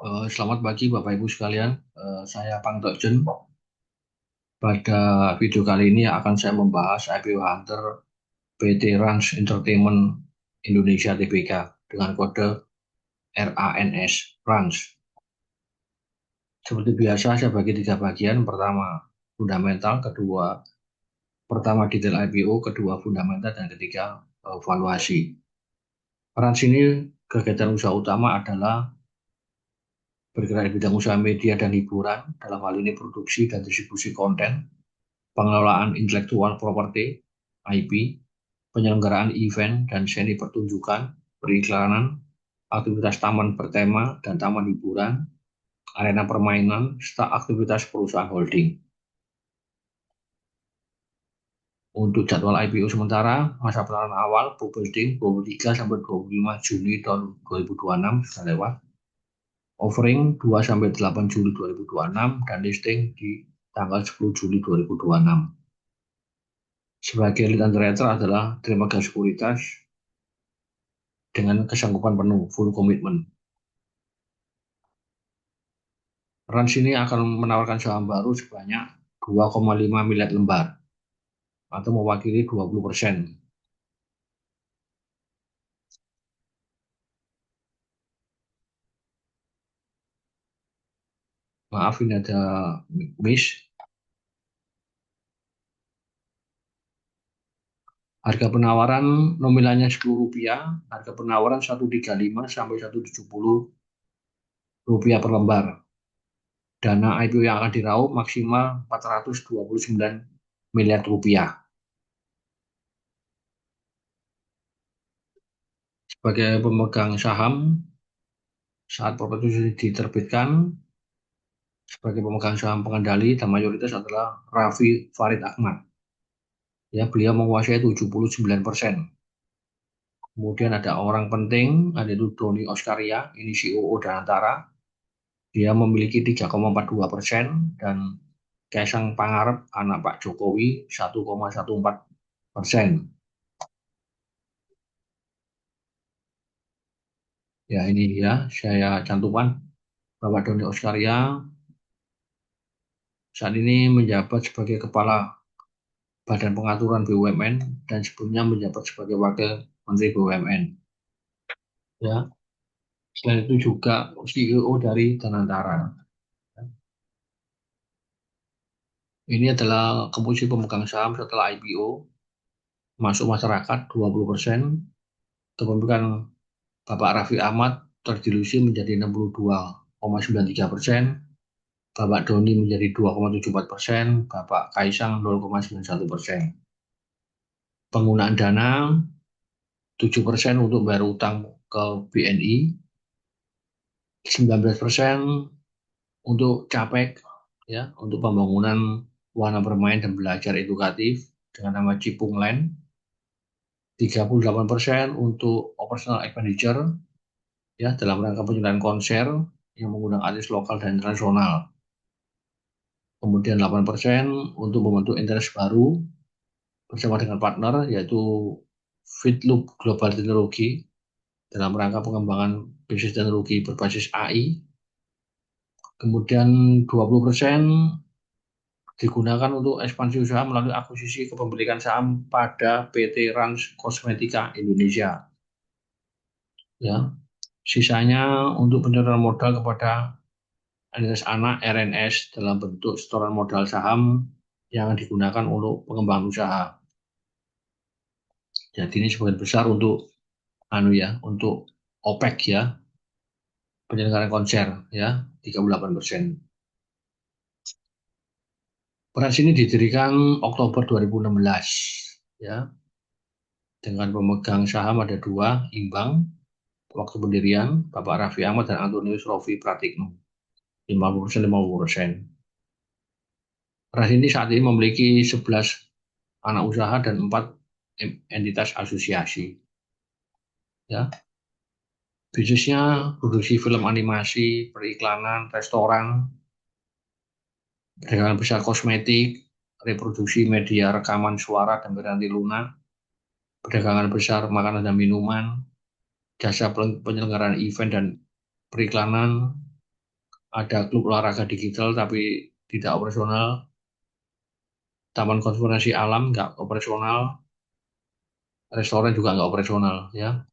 Selamat pagi Bapak Ibu sekalian. Saya Pang Tok Jun. Pada video kali ini akan saya membahas IPO Hunter PT Rans Entertainment Indonesia Tbk dengan kode RANS Rans. Seperti biasa saya bagi tiga bagian. Pertama fundamental, pertama detail IPO, kedua fundamental, dan ketiga valuasi. Rans ini kegiatan usaha utama adalah bergerak di bidang usaha media dan hiburan, dalam hal ini produksi dan distribusi konten, pengelolaan intelektual property (IP), penyelenggaraan event dan seni pertunjukan, periklanan, aktivitas taman bertema dan taman hiburan, arena permainan, serta aktivitas perusahaan holding. Untuk jadwal IPO sementara, masa penawaran awal pre-building 23 sampai 25 Juni tahun 2026 sudah lewat. Offering 2 sampai 8 Juli 2026 dan listing di tanggal 10 Juli 2026. Sebagai lead underwriter adalah Dermaga Sekuritas dengan kesanggupan penuh, full commitment. Rans ini akan menawarkan saham baru sebanyak 2,5 miliar lembar atau mewakili 20%. Maaf, ini ada miss. Harga penawaran nominalnya Rp10, harga penawaran 135 sampai 170 rupiah per lembar. Dana IPO yang akan diraup maksimal 429 miliar rupiah. Sebagai pemegang saham, saat properti diterbitkan, sebagai pemegang saham pengendali dan mayoritas adalah Raffi Farid Ahmad. Ya, beliau menguasai 79%. Kemudian ada orang penting, ada itu Doni Oskaria, ini CEO Danantara. Dia memiliki 3,42% dan Kaisang Pangarep, anak Pak Jokowi, 1,14%. Ya, ini ya, saya cantumkan Bapak Doni Oskaria saat ini menjabat sebagai Kepala Badan Pengaturan BUMN dan sebelumnya menjabat sebagai Wakil Menteri BUMN. Ya, selain itu juga CEO dari Danantara. Ini adalah komposisi pemegang saham setelah IPO, masuk masyarakat 20%, kepemilikan Bapak Raffi Ahmad terdilusi menjadi 62,93%, Bapak Doni menjadi 2,74%, Bapak Kaisang 0,91%. Penggunaan dana 7% untuk bayar utang ke BNI, 19% untuk capek, ya, untuk pembangunan wahana bermain dan belajar edukatif dengan nama Cipung Land, 38% untuk operational expenditure, ya, dalam rangka penyelenggaraan konser yang mengundang artis lokal dan internasional. Kemudian 8% untuk membentuk entitas baru bersama dengan partner, yaitu Fitloop Global Teknologi, dalam rangka pengembangan bisnis teknologi berbasis AI. Kemudian 20% digunakan untuk ekspansi usaha melalui akuisisi kepemilikan saham pada PT Rans Kosmetika Indonesia. Ya, sisanya untuk penyaluran modal kepada entitas anak RNS dalam bentuk setoran modal saham yang digunakan untuk pengembangan usaha. Jadi ini sebagian besar untuk untuk OPEC, ya, penyelenggaraan konser, ya, 38%. Peras ini didirikan Oktober 2016, ya, dengan pemegang saham ada dua imbang. Waktu pendirian Bapak Raffi Ahmad dan Antonius Rofi Pratikno, 50%, 50%. Peras ini saat ini memiliki 11 anak usaha dan 4 entitas asosiasi. Ya, bisnisnya produksi film animasi, periklanan, restoran, perdagangan besar kosmetik, reproduksi media rekaman suara dan Piranti Luna, perdagangan besar makanan dan minuman, jasa penyelenggaraan event dan periklanan, ada klub olahraga digital tapi tidak operasional, taman konservasi alam nggak operasional, restoran juga nggak operasional, ya.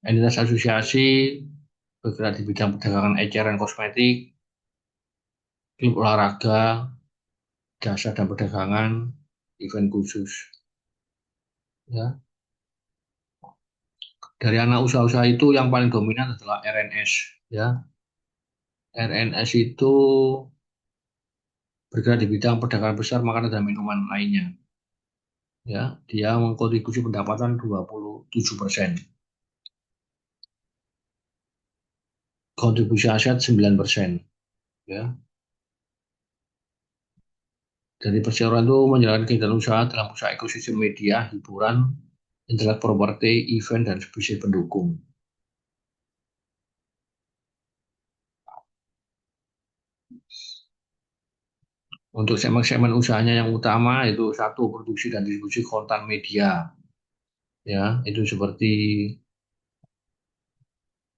Entitas asosiasi bergerak di bidang perdagangan eceran kosmetik, klub olahraga, jasa dan perdagangan, event khusus, ya. Dari anak usaha-usaha itu yang paling dominan adalah RNS, ya. RNS itu bergerak di bidang perdagangan besar makanan dan minuman lainnya, ya. Dia mengkontribusi pendapatan 27%, kontribusi aset 9%, ya. Dari perseroan itu menjalankan kegiatan usaha dalam usaha ekosistem media, hiburan, intelek properti, event, dan bisnis pendukung. Untuk segmen-segmen usahanya yang utama itu satu, produksi dan distribusi konten media, ya. Itu seperti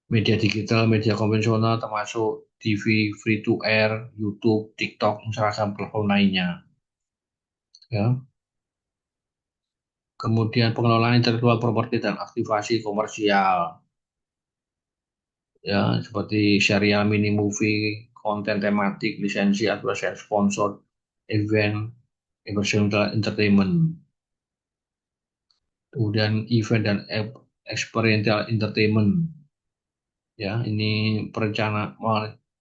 media digital, media konvensional termasuk TV, free to air, YouTube, TikTok, Instagram, platform lainnya, ya. Kemudian pengelolaan intelektual properti dan aktivasi komersial, ya, seperti serial mini movie, konten tematik, lisensi atau share sponsor, event, emotional entertainment. Kemudian event dan experiential entertainment, ya, ini perencana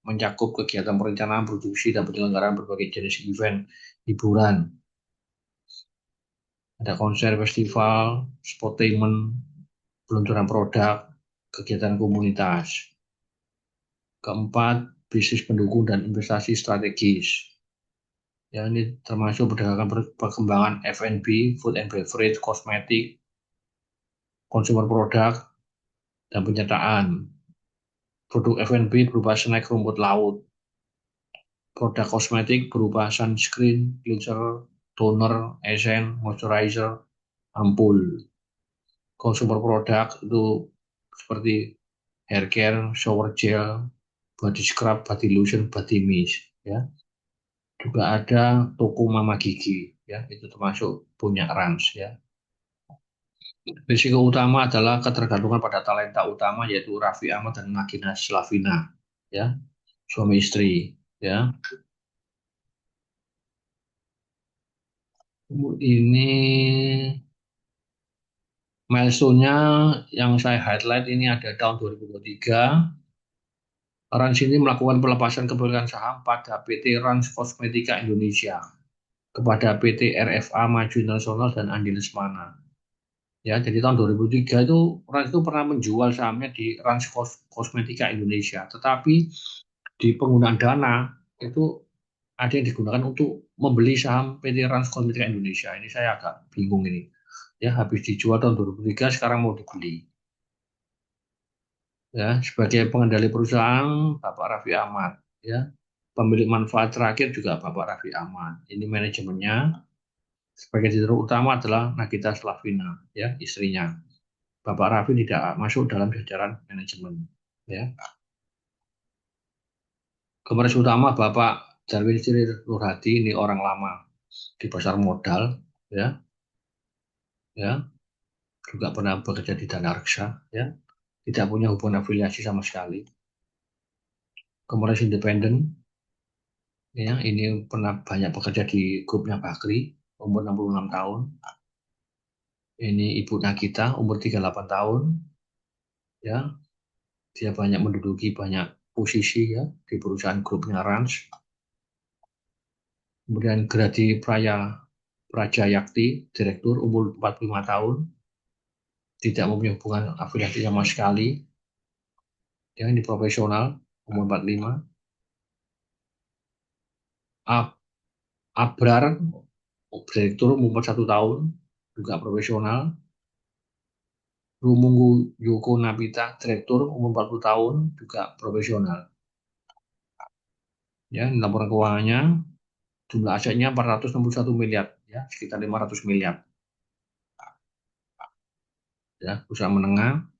mencakup kegiatan perencanaan, produksi dan penyelenggaraan berbagai jenis event hiburan. Ada konser, festival, sportainment, peluncuran produk, kegiatan komunitas. Keempat, bisnis pendukung dan investasi strategis. Ya, ini termasuk perkembangan F&B, food and beverage, kosmetik, consumer product, dan penyertaan. Produk F&B berupa snack rumput laut. Produk kosmetik berupa sunscreen, cleanser, toner, essence, moisturizer, ampul. Consumer product itu seperti hair care, shower gel, body scrub, body lotion, body mist, ya. Juga ada toko Mama Gigi, ya, itu termasuk punya Rans, ya. Risiko utama adalah ketergantungan pada talenta utama yaitu Raffi Ahmad dan Nagita Slavina, ya, suami istri, ya. Ini milestone-nya yang saya highlight ini ada tahun 2023. Rans ini melakukan pelepasan kepemilikan saham pada PT Rans Kosmetika Indonesia kepada PT RFA Maju Internasional dan Andi Lesmana. Ya, jadi tahun 2003 itu Rans itu pernah menjual sahamnya di Rans Kosmetika Indonesia, tetapi di penggunaan dana itu ada yang digunakan untuk membeli saham PT Rans Kosmetika Indonesia. Ini saya agak bingung ini. Ya, habis dijual tahun 2003 sekarang mau dibeli. Ya, sebagai pengendali perusahaan Bapak Raffi Ahmad, ya. Pemilik manfaat terakhir juga Bapak Raffi Ahmad. Ini manajemennya. Sebagai direktur utama adalah Nagita Slavina, ya, istrinya. Bapak Raffi tidak masuk dalam jajaran manajemen, ya. Komisaris utama Bapak Jarwin Sri Nurhadi, ini orang lama di pasar modal, ya, ya, juga pernah bekerja di Dana Reksa, ya, tidak punya hubungan afiliasi sama sekali. Komisaris independen, ya, ini pernah banyak bekerja di grupnya Bakri, umur 66 tahun. Ini Ibu Nagita, umur 38 tahun, ya. Dia banyak menduduki banyak posisi, ya, di perusahaan grupnya Rans. Kemudian Gradi Prajayakti, Direktur, umur 45 tahun, tidak mempunyai hubungan afiliasi sama sekali. Dia ini profesional, umur 45. Abrar, Direktur, umur 1 tahun, juga profesional. Rumunggu Yoko Napita, Direktur, umur 40 tahun, juga profesional. Ya, ini laporan keuangannya, jumlah asetnya 461 miliar, ya, sekitar 500 miliar. Ya, usaha menengah.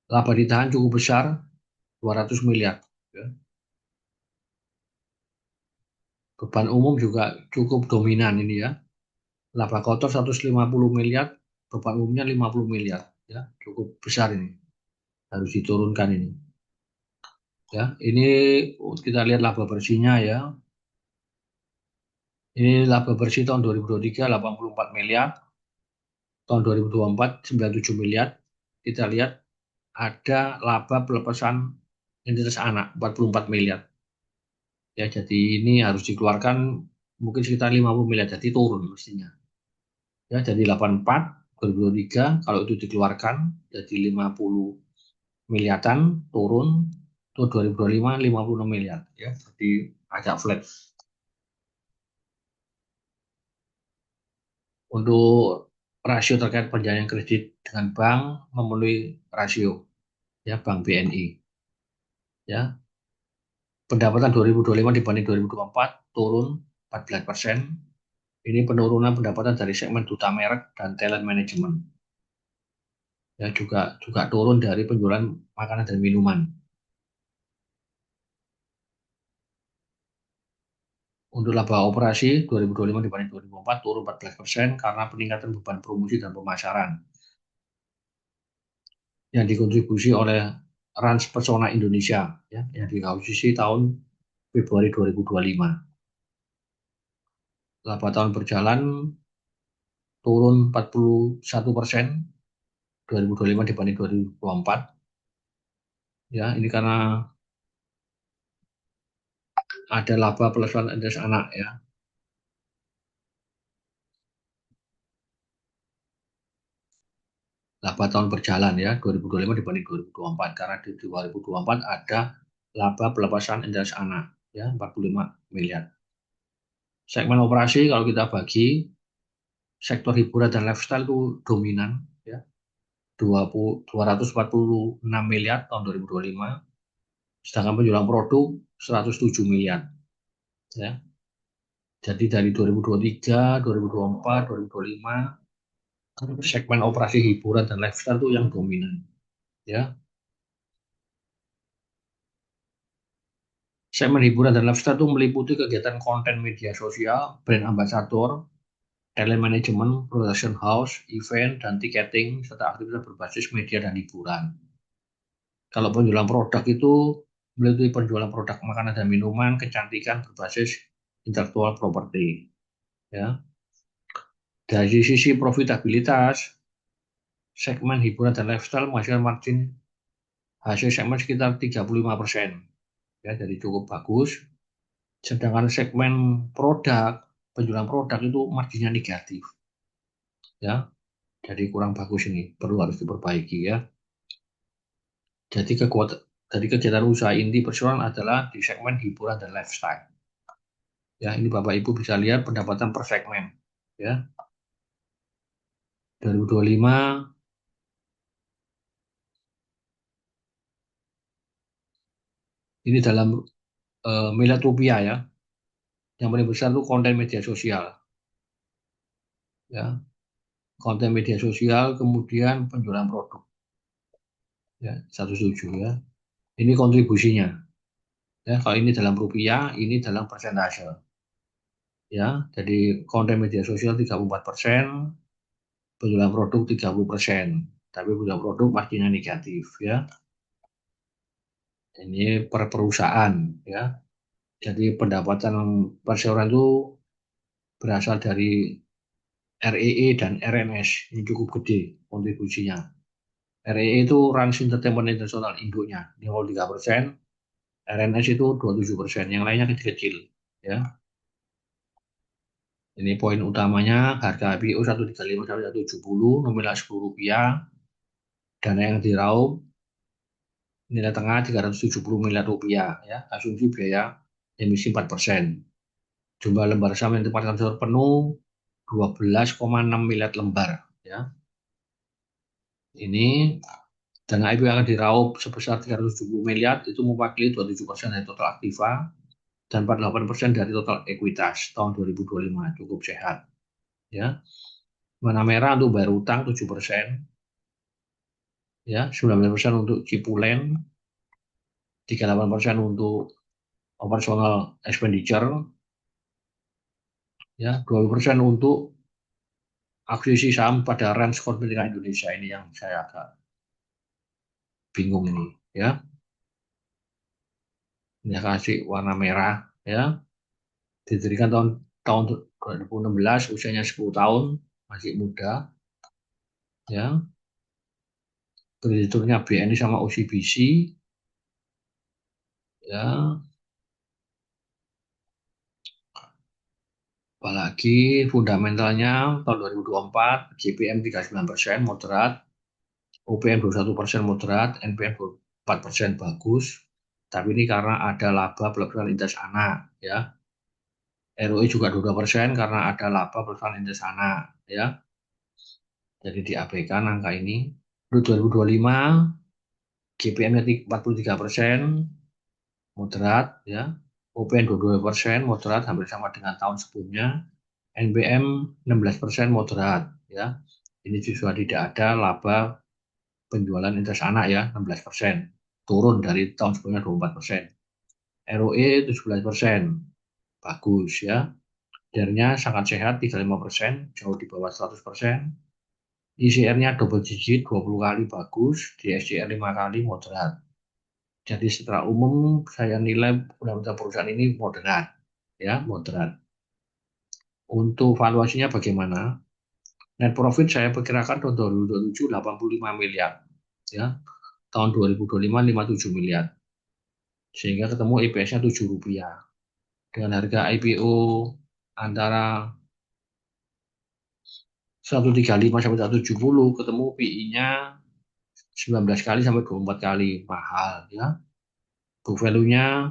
Laba ditahan cukup besar, 200 miliar. Ya. Beban umum juga cukup dominan ini ya. Laba kotor 150 miliar, beban umumnya 50 miliar. Ya, cukup besar ini. Harus diturunkan ini. Ya, ini kita lihat laba bersihnya ya. Ini laba bersih tahun 2023 84 miliar, tahun 2024 97 miliar. Kita lihat ada laba pelepasan entitas anak 44 miliar. Ya, jadi ini harus dikeluarkan mungkin sekitar 50 miliar, jadi turun mestinya. Ya, jadi 84 2023 kalau itu dikeluarkan jadi 50 miliaran turun itu 2025 56 miliar ya, jadi agak flat. Untuk rasio terkait perjanjian kredit dengan bank memenuhi rasio ya Bank BNI ya. Pendapatan 2025 dibanding 2024 turun 14%. Ini penurunan pendapatan dari segmen duta merek dan talent management. Ya, juga turun dari penjualan makanan dan minuman. Untuk laba operasi 2025 dibanding 2024 turun 14% karena peningkatan beban promosi dan pemasaran yang dikontribusi oleh Rans Pesona Indonesia ya, yang diakuisisi tahun Februari 2025. Laba tahun berjalan turun 41% 2025 dibanding 2024. Ya, ini karena ada laba pelepasan entitas anak ya. Laba tahun berjalan ya 2025 dibanding 2024 karena di 2024 ada laba pelepasan entitas anak ya 45 miliar. Segmen operasi kalau kita bagi sektor hiburan dan lifestyle itu dominan ya 246 miliar tahun 2025, sedangkan penjualan produk 107 miliar ya. Jadi dari 2023, 2024, 2025 segmen operasi hiburan dan lifestyle itu yang dominan ya. Segmen hiburan dan lifestyle itu meliputi kegiatan konten media sosial, brand ambassador, talent management, production house, event, dan tiketing, serta aktivitas berbasis media dan hiburan. Kalau penjualan produk itu meliputi penjualan produk makanan dan minuman, kecantikan berbasis intellectual property. Ya. Dari sisi profitabilitas, segmen hiburan dan lifestyle menghasilkan margin hasil segmen sekitar 35%. Ya, jadi cukup bagus. Sedangkan segmen produk, penjualan produk itu marginnya negatif. Ya, jadi kurang bagus ini, perlu harus diperbaiki ya. Jadi kekuatan dari kegiatan usaha inti perseroan adalah di segmen hiburan dan lifestyle. Ya, ini Bapak Ibu bisa lihat pendapatan per segmen. Ya, 2025 ini dalam miliar rupiah ya. Yang paling besar itu konten media sosial. Ya, konten media sosial, kemudian penjualan produk. Ya, 107 ya. Ini kontribusinya. Ya, kalau ini dalam rupiah, ini dalam persentase. Ya, jadi konten media sosial 34%, penjualan produk 30%. Tapi penjualan produk marginnya negatif ya. Ini per perusahaan ya. Jadi pendapatan perseroan itu berasal dari REE dan RNS. Ini cukup gede kontribusinya. REE itu Rans Entertainment International induknya 53%, RNS itu 27%, yang lainnya kecil-kecil ya. Ini poin utamanya, harga IPO 135 sampai 170, nominal Rp10, dana yang diraup nilai tengah 370 miliar rupiah ya, asumsi biaya emisi 4%. Jumlah lembar saham yang ditempatkan penuh 12,6 miliar lembar ya. Ini dana IPO yang akan diraup sebesar 370 miliar itu mewakili 27% dari total aktiva dan 48% dari total ekuitas tahun 2025, cukup sehat ya. Warna merah untuk bayar utang 7%, ya 19% untuk Cipulen, 38% untuk operational expenditure, ya 20% untuk akuisisi saham pada Rans Corporation Indonesia. Ini yang saya agak bingung ini, ya. Ini kasih warna merah, ya. Didirikan tahun tahun 2016, usianya 10 tahun, masih muda, ya. Krediturnya BNI sama OCBC, ya. Apalagi fundamentalnya tahun 2024, GPM 39% moderat, OPM 21% moderat, NPM 4% bagus. Tapi ini karena ada laba peleburan lintas anak, ya. ROE juga 22% karena ada laba peleburan lintas anak, ya. Jadi diabaikan angka ini. Untuk 2025, GPM-nya 43%, moderat, ya. OPM 22%, moderat, hampir sama dengan tahun sebelumnya. NBM 16%, moderat, ya. Ini juga tidak ada laba penjualan lintas anak, ya, 16%. Turun dari tahun sebelumnya 24%. ROE 17%, bagus, ya. DER-nya sangat sehat 35%, jauh di bawah 100%. ICR-nya double digit 20 kali, bagus. DSCR 5 kali, moderat. Jadi secara umum saya nilai fundamental perusahaan ini moderat, ya, moderat. Untuk valuasinya bagaimana? Net profit saya perkirakan tahun 2027 85 miliar, ya. Tahun 2025 57 miliar. Sehingga ketemu EPS-nya 7 rupiah. Dengan harga IPO antara 135 sampai 170, ketemu PI-nya 19 kali sampai 24 kali, mahal, ya. Book value-nya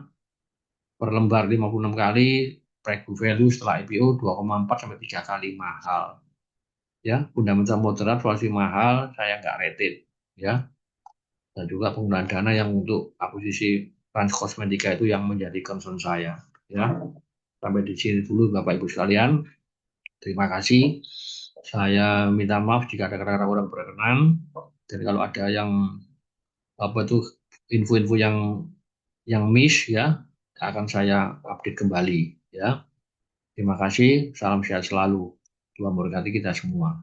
per lembar 56 kali, price book value setelah IPO 2,4 sampai 3 kali, mahal. Ya, fundamental moderat, valuasi mahal, saya nggak rated, ya. Dan juga penggunaan dana yang untuk akuisisi Trans Kosmetika itu yang menjadi concern saya, ya. Sampai di sini dulu Bapak Ibu sekalian. Terima kasih. Saya minta maaf jika ada kata-kata kurang berkenan. Dan kalau ada yang apa tuh info-info yang miss, ya, akan saya update kembali, ya. Terima kasih, salam sehat selalu. Tuhan memberkati kita semua.